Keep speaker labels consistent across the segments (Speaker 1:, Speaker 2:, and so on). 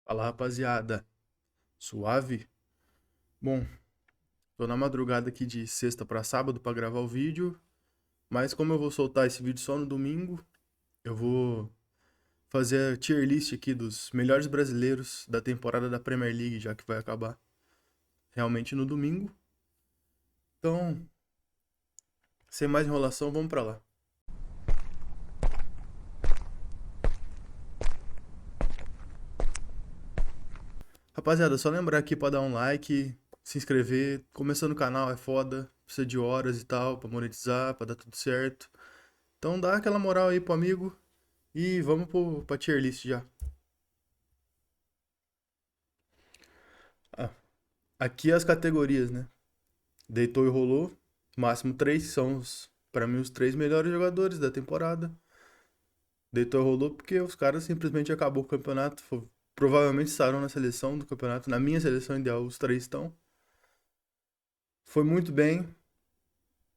Speaker 1: Fala, rapaziada. Suave? Bom, tô na madrugada aqui de sexta pra sábado pra gravar o vídeo, mas como eu vou soltar esse vídeo só no domingo, eu vou fazer a tier list aqui dos melhores brasileiros da temporada da Premier League, já que vai acabar realmente no domingo. Então, sem mais enrolação, vamos pra lá. Rapaziada, só lembrar aqui pra dar um like, se inscrever, começando o canal é foda, precisa de horas e tal pra monetizar, pra dar tudo certo. Então dá aquela moral aí pro amigo. E vamos pra tier list já. Ah, aqui as categorias, né? Deitou e rolou. Máximo três são pra mim, os três melhores jogadores da temporada. Deitou e rolou porque os caras simplesmente acabou o campeonato. Provavelmente estarão na seleção do campeonato. Na minha seleção ideal, os três estão. Foi muito bem.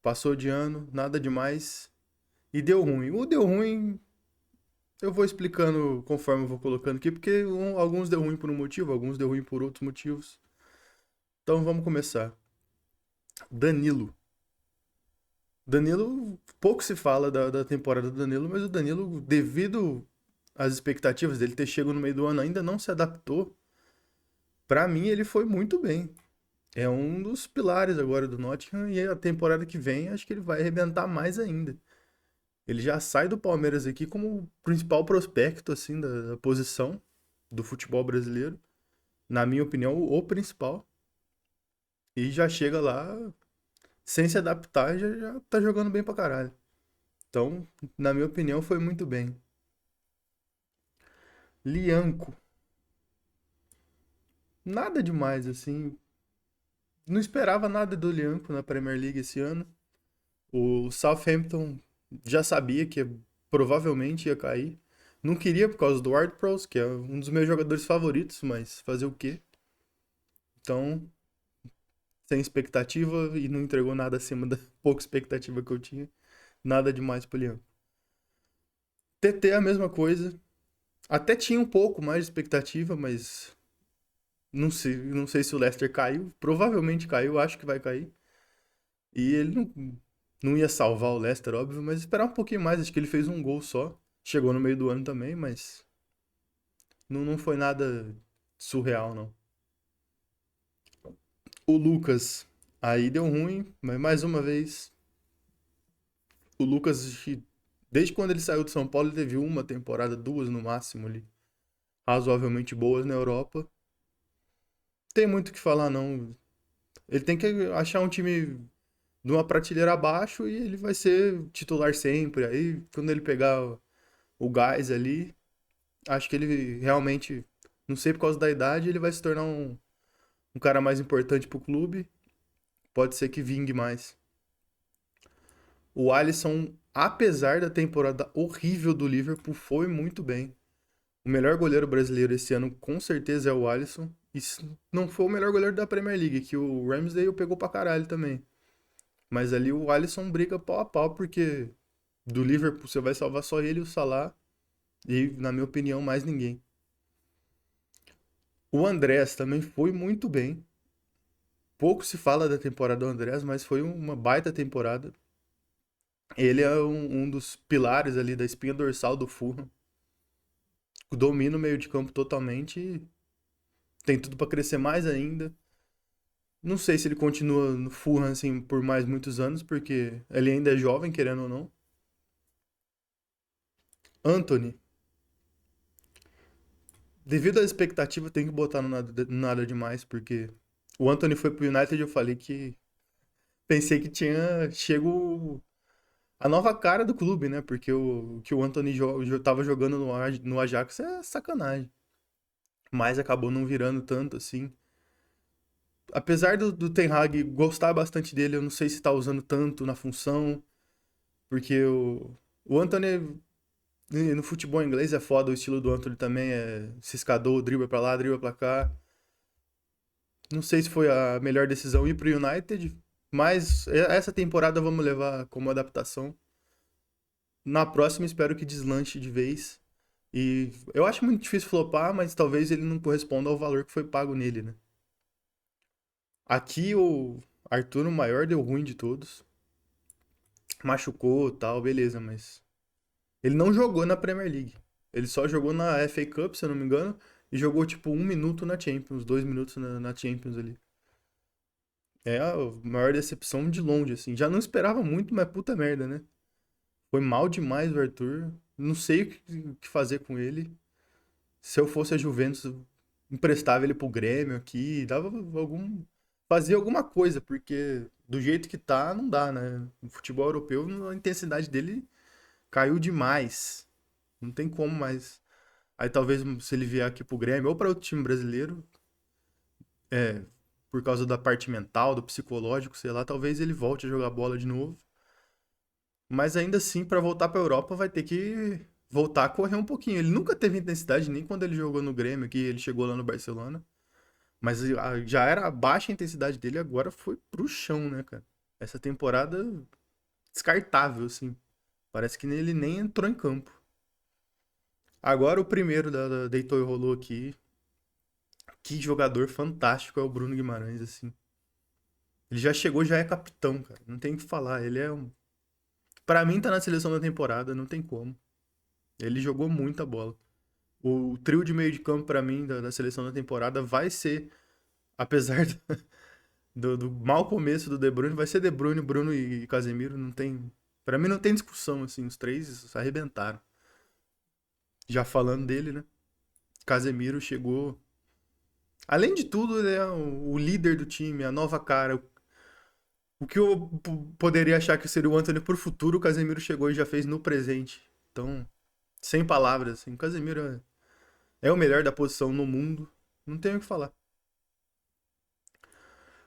Speaker 1: Passou de ano, nada demais. E deu ruim. O deu ruim, eu vou explicando conforme eu vou colocando aqui, porque alguns deu ruim por um motivo, alguns deu ruim por outros motivos. Então vamos começar. Danilo. Danilo, pouco se fala da temporada do Danilo, mas o Danilo, devido às expectativas dele ter chegado no meio do ano, ainda não se adaptou. Pra mim, ele foi muito bem. É um dos pilares agora do Nottingham e a temporada que vem acho que ele vai arrebentar mais ainda. Ele já sai do Palmeiras aqui como o principal prospecto assim da posição do futebol brasileiro, na minha opinião, o principal. E já chega lá sem se adaptar, já tá jogando bem pra caralho. Então, na minha opinião, foi muito bem. Lianco. Nada demais, assim. Não esperava nada do Lianco na Premier League esse ano. O Southampton já sabia que provavelmente ia cair. Não queria por causa do Ward-Prowse, que é um dos meus jogadores favoritos, mas fazer o quê? Então, sem expectativa e não entregou nada acima da pouca expectativa que eu tinha. Nada demais pro Lianco. TT é a mesma coisa. Até tinha um pouco mais de expectativa, mas não sei se o Leicester caiu. Provavelmente caiu, acho que vai cair. E ele não ia salvar o Leicester, óbvio, mas esperar um pouquinho mais. Acho que ele fez um gol só. Chegou no meio do ano também, mas não foi nada surreal, não. O Lucas, aí deu ruim, mas mais uma vez, o Lucas, desde quando ele saiu do São Paulo, ele teve uma temporada, duas no máximo ali, razoavelmente boas na Europa. Tem muito o que falar, não. Ele tem que achar um time de uma prateleira abaixo e ele vai ser titular sempre. Aí, quando ele pegar o gás ali, acho que ele realmente, não sei por causa da idade, ele vai se tornar um cara mais importante pro clube. Pode ser que vingue mais. O Alisson, apesar da temporada horrível do Liverpool, foi muito bem. O melhor goleiro brasileiro esse ano, com certeza, é o Alisson. E se não foi o melhor goleiro da Premier League, que o Ramsdale pegou pra caralho também. Mas ali o Alisson briga pau a pau, porque do Liverpool você vai salvar só ele e o Salah. E, na minha opinião, mais ninguém. O Andrés também foi muito bem. Pouco se fala da temporada do Andrés, mas foi uma baita temporada. Ele é um dos pilares ali da espinha dorsal do Fulham. Domina o meio de campo totalmente e tem tudo pra crescer mais ainda. Não sei se ele continua no Fulham assim por mais muitos anos, porque ele ainda é jovem, querendo ou não. Anthony, devido à expectativa, tem que botar no nada demais, porque o Anthony foi pro United e eu falei que pensei que tinha chego a nova cara do clube, né? Porque o que o Anthony tava jogando no Ajax é sacanagem. Mas acabou não virando tanto assim. Apesar do Ten Hag gostar bastante dele, eu não sei se tá usando tanto na função, porque o Anthony no futebol inglês é foda, o estilo do Anthony também é ciscador, dribla pra lá, dribla pra cá. Não sei se foi a melhor decisão ir pro United, mas essa temporada vamos levar como adaptação. Na próxima espero que deslanche de vez. E eu acho muito difícil flopar, mas talvez ele não corresponda ao valor que foi pago nele, né? Aqui o Arthur, o maior, deu ruim de todos. Machucou e tal, beleza, mas ele não jogou na Premier League. Ele só jogou na FA Cup, se eu não me engano, e jogou tipo 1 minuto na Champions, 2 minutos na Champions ali. É a maior decepção de longe, assim. Já não esperava muito, mas puta merda, né? Foi mal demais o Arthur. Não sei o que fazer com ele. Se eu fosse a Juventus, eu emprestava ele pro Grêmio aqui, dava algum. Fazia alguma coisa, porque do jeito que tá, não dá, né? O futebol europeu, a intensidade dele caiu demais. Não tem como mais. Aí talvez se ele vier aqui pro Grêmio ou para outro time brasileiro, é, por causa da parte mental, do psicológico, sei lá, talvez ele volte a jogar bola de novo. Mas ainda assim, para voltar pra Europa, vai ter que voltar a correr um pouquinho. Ele nunca teve intensidade, nem quando ele jogou no Grêmio, que ele chegou lá no Barcelona. Mas já era a baixa intensidade dele, agora foi pro chão, né, cara? Essa temporada descartável, assim. Parece que ele nem entrou em campo. Agora o primeiro da deitou e rolou aqui. Que jogador fantástico é o Bruno Guimarães, assim. Ele já chegou, já é capitão, cara. Não tem o que falar. Ele é um. Pra mim, tá na seleção da temporada, não tem como. Ele jogou muita bola. O trio de meio de campo, pra mim, da seleção da temporada, vai ser, apesar do mau começo do De Bruyne, vai ser De Bruyne, Bruno e Casemiro. Não tem. Pra mim, não tem discussão, assim. Os três arrebentaram. Já falando dele, né? Casemiro chegou. Além de tudo, ele é o líder do time, a nova cara. O que eu poderia achar que seria o Anthony por futuro, o Casemiro chegou e já fez no presente. Então, sem palavras, assim. O Casemiro é o melhor da posição no mundo. Não tenho o que falar.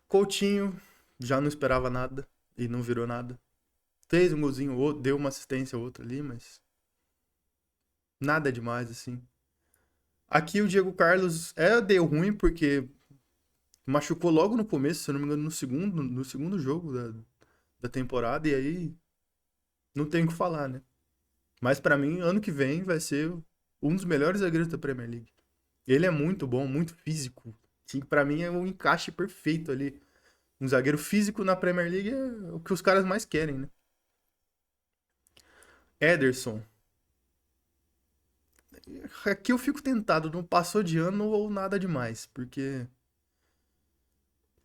Speaker 1: Coutinho, já não esperava nada e não virou nada. Fez um golzinho, outro, deu uma assistência ou outra ali, mas nada demais, assim. Aqui o Diego Carlos deu ruim porque machucou logo no começo, se eu não me engano, no segundo jogo da temporada, e aí não tem o que falar, né? Mas pra mim, ano que vem vai ser um dos melhores zagueiros da Premier League. Ele é muito bom, muito físico. Sim, para mim é um encaixe perfeito ali. Um zagueiro físico na Premier League é o que os caras mais querem, né? Ederson. Aqui eu fico tentado, não passou de ano ou nada demais, porque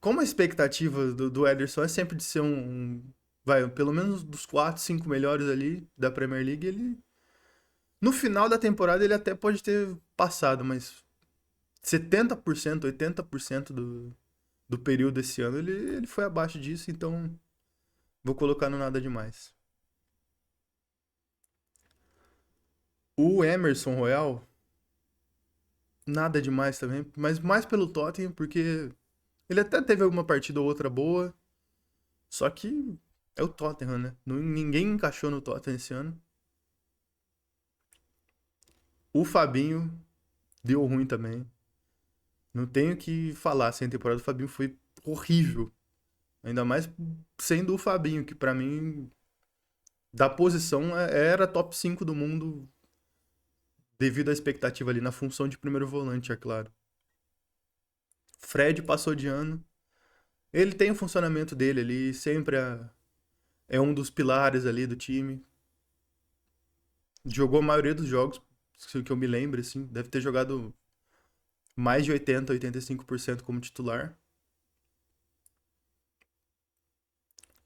Speaker 1: como a expectativa do Ederson é sempre de ser vai, pelo menos dos 4, 5 melhores ali da Premier League, ele no final da temporada ele até pode ter passado, mas 70%, 80% do período desse ano ele foi abaixo disso, então vou colocar no nada demais. O Emerson Royal, nada demais também, mas mais pelo Tottenham, porque ele até teve alguma partida ou outra boa, só que é o Tottenham, né? Ninguém encaixou no Tottenham esse ano. O Fabinho deu ruim também. Não tenho o que falar, assim, a temporada do Fabinho foi horrível. Ainda mais sendo o Fabinho, que pra mim, da posição, era top 5 do mundo devido à expectativa ali na função de primeiro volante, é claro. Fred passou de ano. Ele tem o funcionamento dele ali, sempre é um dos pilares ali do time. Jogou a maioria dos jogos, que eu me lembro, assim. Deve ter jogado mais de 80, 85% como titular.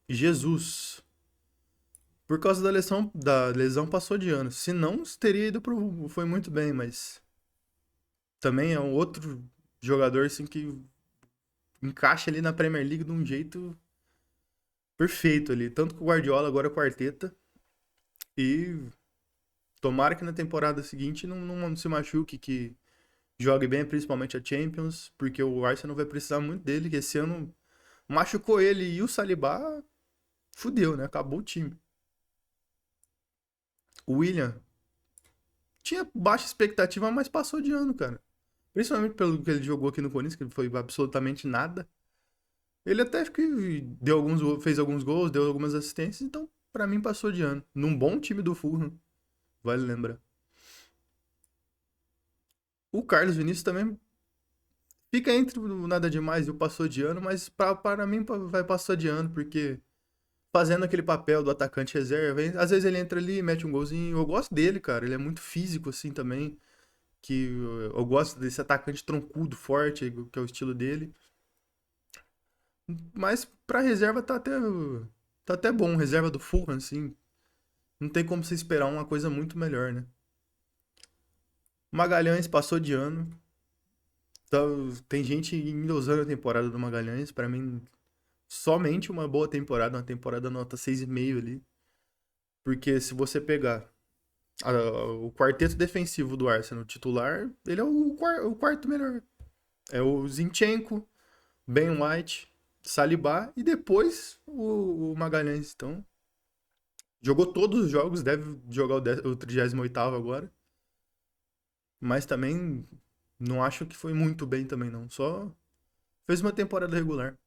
Speaker 1: E Jesus, por causa da lesão passou de ano. Se não, teria ido pro. Foi muito bem, mas também é um outro jogador assim que encaixa ali na Premier League de um jeito perfeito ali. Tanto com o Guardiola, agora com o Arteta. E tomara que na temporada seguinte não se machuque, que jogue bem, principalmente a Champions, porque o Arsenal vai precisar muito dele, que esse ano machucou ele e o Saliba, fudeu, né? Acabou o time. O William tinha baixa expectativa, mas passou de ano, cara. Principalmente pelo que ele jogou aqui no Corinthians, que foi absolutamente nada. Ele até que fez alguns gols, deu algumas assistências, então pra mim passou de ano. Num bom time do Fulham, vale lembrar. O Carlos Vinícius também fica entre o nada demais e o passou de ano, mas para mim vai passar de ano, porque fazendo aquele papel do atacante reserva, hein? Às vezes ele entra ali, mete um golzinho. Eu gosto dele, cara. Ele é muito físico assim também, que eu gosto desse atacante troncudo, forte, que é o estilo dele. Mas pra reserva tá até bom, reserva do Fulham assim. Não tem como você esperar uma coisa muito melhor, né? Magalhães passou de ano. Tem gente endeusando a temporada do Magalhães. Pra mim, somente uma boa temporada, uma temporada nota 6,5 ali. Porque se você pegar o quarteto defensivo do Arsenal titular, ele é o quarto melhor. É o Zinchenko, Ben White, Saliba e depois o Magalhães. Então, jogou todos os jogos, deve jogar o 38º agora. Mas também não acho que foi muito bem também não. Só fez uma temporada regular.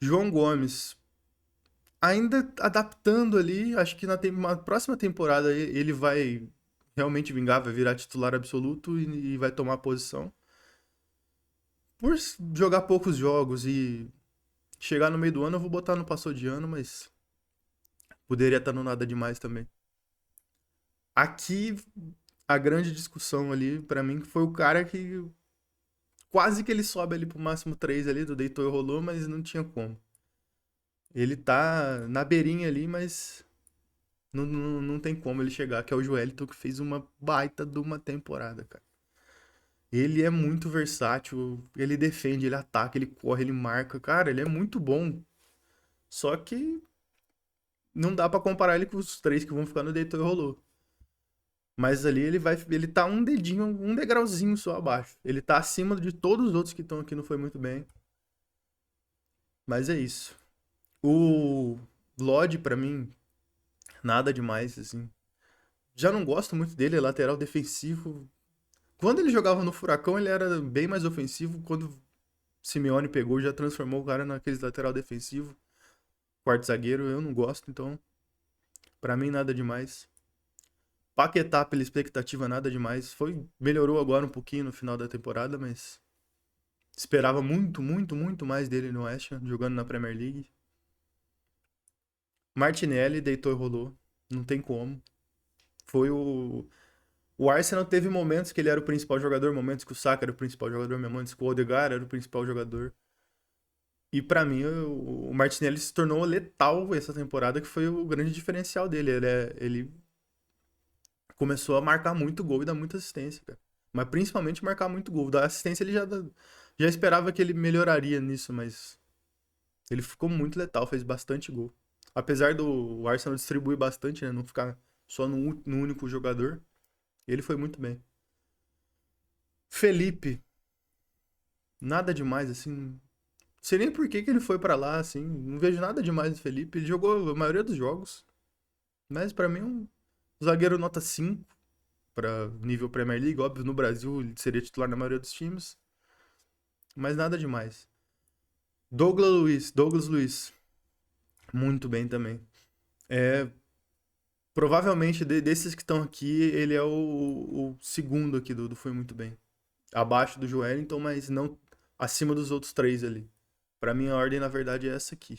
Speaker 1: João Gomes, ainda adaptando ali, acho que na próxima temporada ele vai realmente vingar, vai virar titular absoluto e vai tomar a posição. Por jogar poucos jogos e chegar no meio do ano, eu vou botar no passou de ano, mas poderia estar no nada demais também. Aqui, a grande discussão ali, pra mim, foi o cara que quase que ele sobe ali pro máximo 3 ali, do deitou e rolou, mas não tinha como. Ele tá na beirinha ali, mas não tem como ele chegar, que é o Joelito, que fez uma baita de uma temporada, cara. Ele é muito versátil, ele defende, ele ataca, ele corre, ele marca. Cara, ele é muito bom. Só que não dá pra comparar ele com os três que vão ficar no deitou e rolou. Mas ali ele tá um dedinho, um degrauzinho só abaixo. Ele tá acima de todos os outros que estão aqui, não foi muito bem. Mas é isso. O Lodge, pra mim, nada demais, assim. Já não gosto muito dele, é lateral defensivo. Quando ele jogava no Furacão, ele era bem mais ofensivo. Quando Simeone pegou, já transformou o cara naquele lateral defensivo. Quarto zagueiro, eu não gosto, então, pra mim, nada demais. Paquetá, pela expectativa, nada demais. Melhorou agora um pouquinho no final da temporada, mas esperava muito, muito, muito mais dele no West Ham, jogando na Premier League. Martinelli deitou e rolou. Não tem como. Foi o Arsenal teve momentos que ele era o principal jogador, momentos que o Saka era o principal jogador, momentos que o Odegaard era o principal jogador. E pra mim, o Martinelli se tornou letal essa temporada, que foi o grande diferencial dele. Ele começou a marcar muito gol e dar muita assistência, cara. Mas principalmente marcar muito gol. Da assistência ele já esperava que ele melhoraria nisso, mas ele ficou muito letal, fez bastante gol. Apesar do Arsenal distribuir bastante, né? Não ficar só no único jogador, ele foi muito bem. Felipe, nada demais, assim. Não sei nem por que ele foi pra lá, assim. Não vejo nada demais do Felipe. Ele jogou a maioria dos jogos. Mas pra mim é um zagueiro nota 5 para nível Premier League. Óbvio, no Brasil ele seria titular na maioria dos times. Mas nada demais. Douglas Luiz, muito bem também. É, provavelmente desses que estão aqui, ele é o segundo aqui do Foi Muito Bem. Abaixo do Joelinton, mas não acima dos outros três ali. Pra mim, a ordem, na verdade, é essa aqui.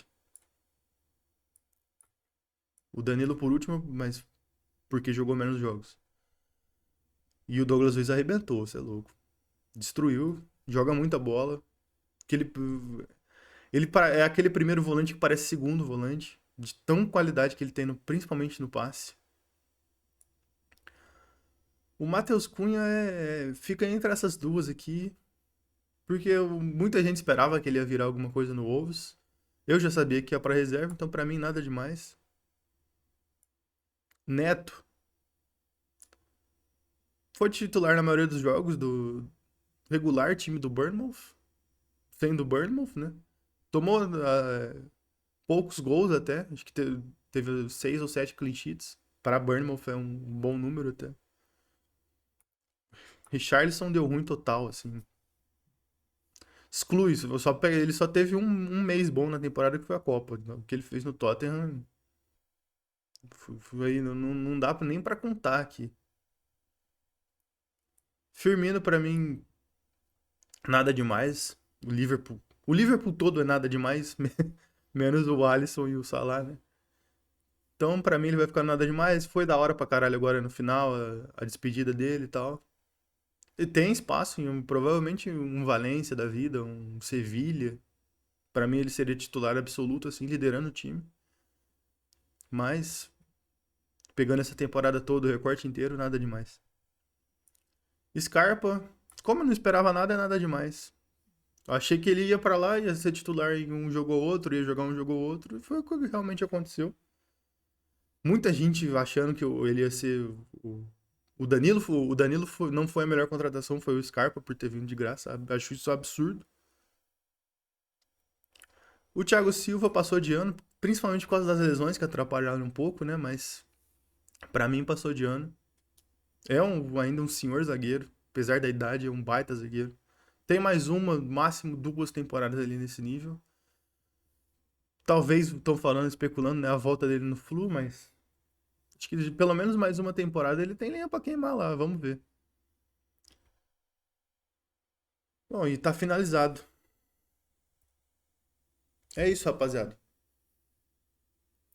Speaker 1: O Danilo por último, mas porque jogou menos jogos. E o Douglas Luiz arrebentou, você é louco. Destruiu, joga muita bola. Aquele, é aquele primeiro volante que parece segundo volante. De tão qualidade que ele tem, principalmente no passe. O Matheus Cunha fica entre essas duas aqui. Porque muita gente esperava que ele ia virar alguma coisa no Wolves. Eu já sabia que ia pra reserva, então pra mim nada demais. Neto foi titular na maioria dos jogos do regular time do Bournemouth. Sendo do Bournemouth, né? Tomou poucos gols até. Acho que teve 6 ou 7 clean sheets. Para Bournemouth é um bom número até. Richarlison deu ruim total, assim. Exclui, ele só teve um mês bom na temporada que foi a Copa. O que ele fez no Tottenham não dá nem pra contar aqui. Firmino, pra mim, nada demais. O Liverpool todo é nada demais, menos o Alisson e o Salah, né? Então, pra mim, ele vai ficar nada demais. Foi da hora pra caralho agora no final, a despedida dele e tal. E tem espaço provavelmente um Valência da vida, um Sevilha. Pra mim, ele seria titular absoluto, assim, liderando o time. Mas, pegando essa temporada toda, o recorte inteiro, nada demais. Scarpa, como eu não esperava nada, é nada demais. Eu achei que ele ia pra lá, ia ser titular em um jogo ou outro, ia jogar um jogo ou outro, e foi o que realmente aconteceu. Muita gente achando que ele ia ser o Danilo. O Danilo não foi a melhor contratação, foi o Scarpa por ter vindo de graça. Acho isso absurdo. O Thiago Silva passou de ano, principalmente por causa das lesões que atrapalharam um pouco, né? Mas pra mim passou de ano. Ainda um senhor zagueiro, apesar da idade, é um baita zagueiro. Tem mais uma, máximo duas temporadas ali nesse nível. Talvez estão falando, especulando, né, a volta dele no Flu, mas acho que pelo menos mais uma temporada ele tem lenha pra queimar lá, vamos ver. Bom, e tá finalizado. É isso, rapaziada.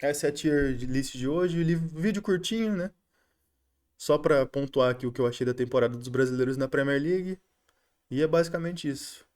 Speaker 1: Essa é a tier list de hoje. Vídeo curtinho, né? Só pra pontuar aqui o que eu achei da temporada dos brasileiros na Premier League. E é basicamente isso.